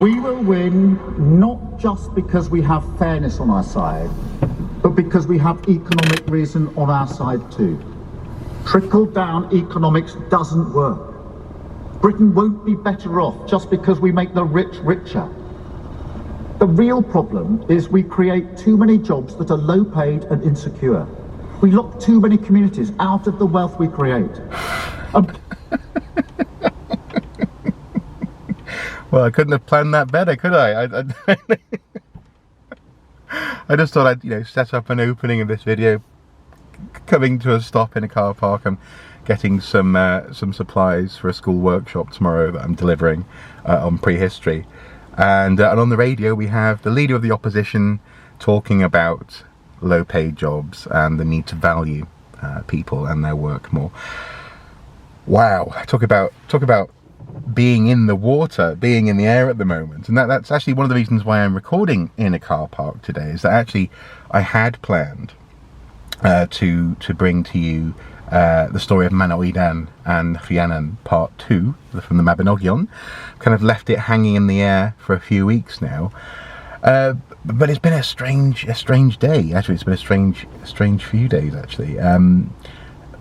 We will win not just because we have fairness on our side, but because we have economic reason on our side too. Trickle-down economics doesn't work. Britain won't be better off just because we make the rich richer. The real problem is we create too many jobs that are low-paid and insecure. We lock too many communities out of the wealth we create. Well, I couldn't have planned that better, could I? I just thought I'd, set up an opening of this video, coming to a stop in a car park. I'm getting some supplies for a school workshop tomorrow that I'm delivering on prehistory, and on the radio we have the leader of the opposition talking about low-paid jobs and the need to value people and their work more. Wow, talk about being in the water, being in the air at the moment. And that's actually one of the reasons why I'm recording in a car park today, is that actually I had planned to bring to you the story of Manawydan and Rhiannon part 2 from the Mabinogion. Kind of left it hanging in the air for a few weeks now, but it's been a strange day. Actually, it's been a strange few days actually.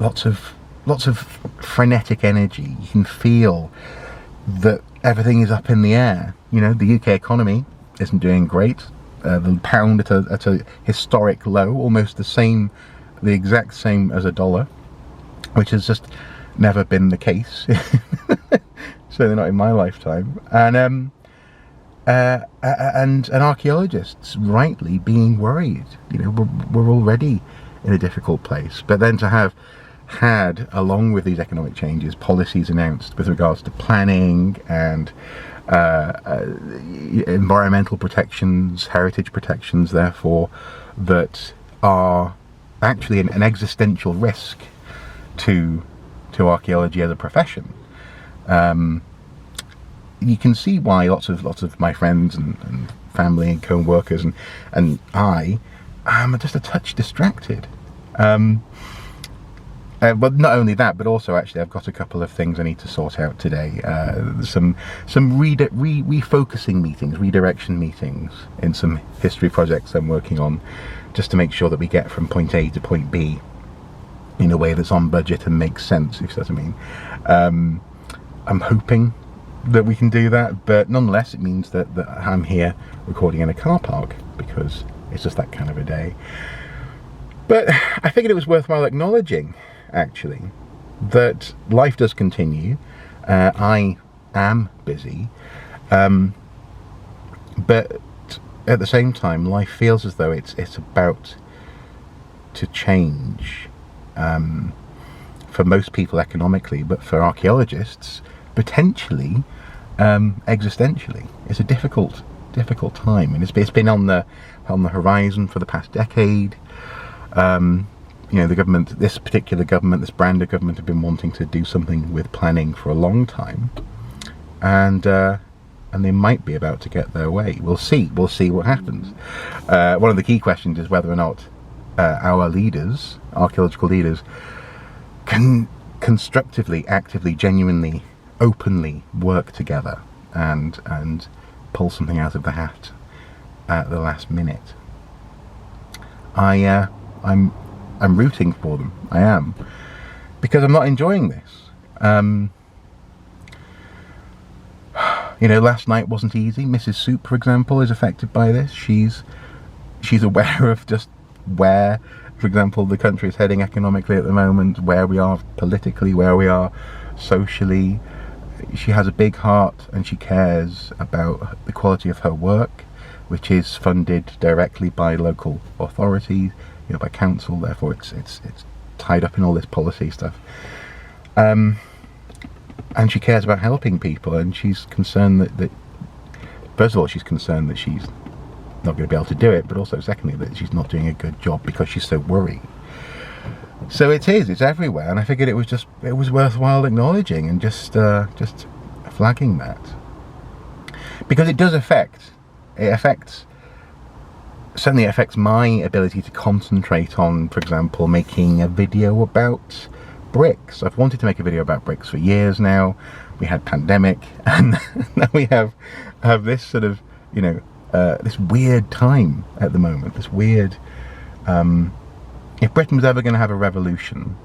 Lots of frenetic energy. You can feel that everything is up in the air. The UK economy isn't doing great. The pound at a historic low, almost the exact same as a dollar, which has just never been the case. Certainly not in my lifetime. And archaeologists rightly being worried. We're already in a difficult place, but then to have had, along with these economic changes, policies announced with regards to planning and environmental protections, heritage protections, therefore, that are actually an existential risk to archaeology as a profession. You can see why lots of my friends and family and co-workers and I am just a touch distracted. But not only that, but also actually I've got a couple of things I need to sort out today. Some refocusing meetings, redirection meetings in some history projects I'm working on, just to make sure that we get from point A to point B in a way that's on budget and makes sense, if you see what I mean. I'm hoping that we can do that, but nonetheless it means that I'm here recording in a car park, because it's just that kind of a day. But I figured it was worthwhile acknowledging, actually, that life does continue. I am busy, but at the same time life feels as though it's about to change, for most people economically, but for archaeologists potentially existentially. It's a difficult time, and it's been on the horizon for the past decade. The government, this particular government, this brand of government, have been wanting to do something with planning for a long time, and they might be about to get their way. We'll see what happens. One of the key questions is whether or not our leaders, archaeological leaders, can constructively, actively, genuinely, openly work together and pull something out of the hat at the last minute. I'm rooting for them. I am, because I'm not enjoying this. Last night wasn't easy. Mrs. Soup, for example, is affected by this. She's aware of just where, for example, the country is heading economically at the moment, where we are politically, where we are socially. She has a big heart, and she cares about the quality of her work, which is funded directly by local authorities, by council. Therefore it's tied up in all this policy stuff, and she cares about helping people, and she's concerned that first of all she's concerned that she's not going to be able to do it, but also secondly that she's not doing a good job because she's so worried. So it's everywhere, and I figured it was worthwhile acknowledging and just flagging that, because it does certainly affects my ability to concentrate on, for example, making a video about bricks. I've wanted to make a video about bricks for years now. We had pandemic, and now we have this sort of, you know, this weird time at the moment. This weird. If Britain was ever going to have a revolution,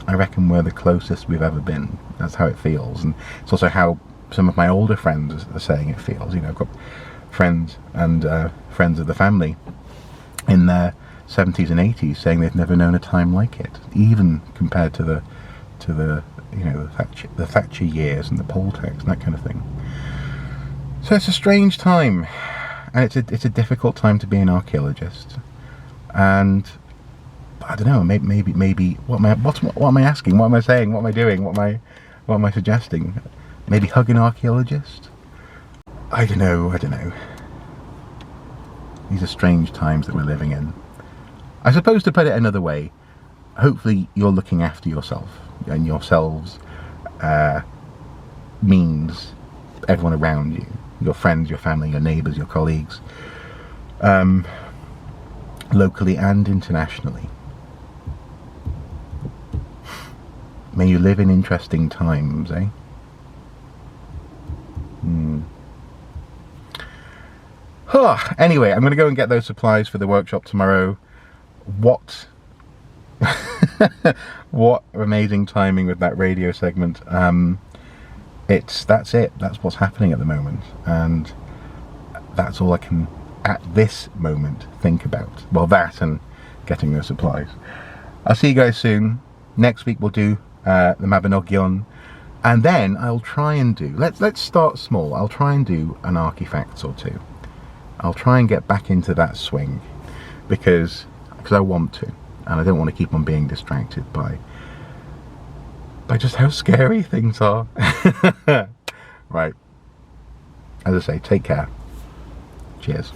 I reckon we're the closest we've ever been. That's how it feels, and it's also how some of my older friends are saying it feels. You know, I've got friends and friends of the family in their 70s and 80s saying they've never known a time like it, even compared to the you know, the Thatcher years and the poll tax and that kind of thing. So it's a strange time, and it's a difficult time to be an archaeologist. And I don't know, maybe what am I asking? What am I saying? What am I doing? What am I suggesting? Maybe hug an archaeologist? I don't know. These are strange times that we're living in. I suppose, to put it another way, hopefully you're looking after yourself, and yourselves means everyone around you, your friends, your family, your neighbours, your colleagues, locally and internationally. May you live in interesting times, eh? Anyway, I'm going to go and get those supplies for the workshop tomorrow. What amazing timing with that radio segment. That's it. That's what's happening at the moment, and that's all I can at this moment think about. Well, that and getting those supplies. I'll see you guys soon. Next week we'll do the Mabinogion, and then I'll try and do, let's start small. I'll try and do an artifacts or two. I'll try and get back into that swing because I want to, and I don't want to keep on being distracted by just how scary things are. Right, as I say, take care. Cheers.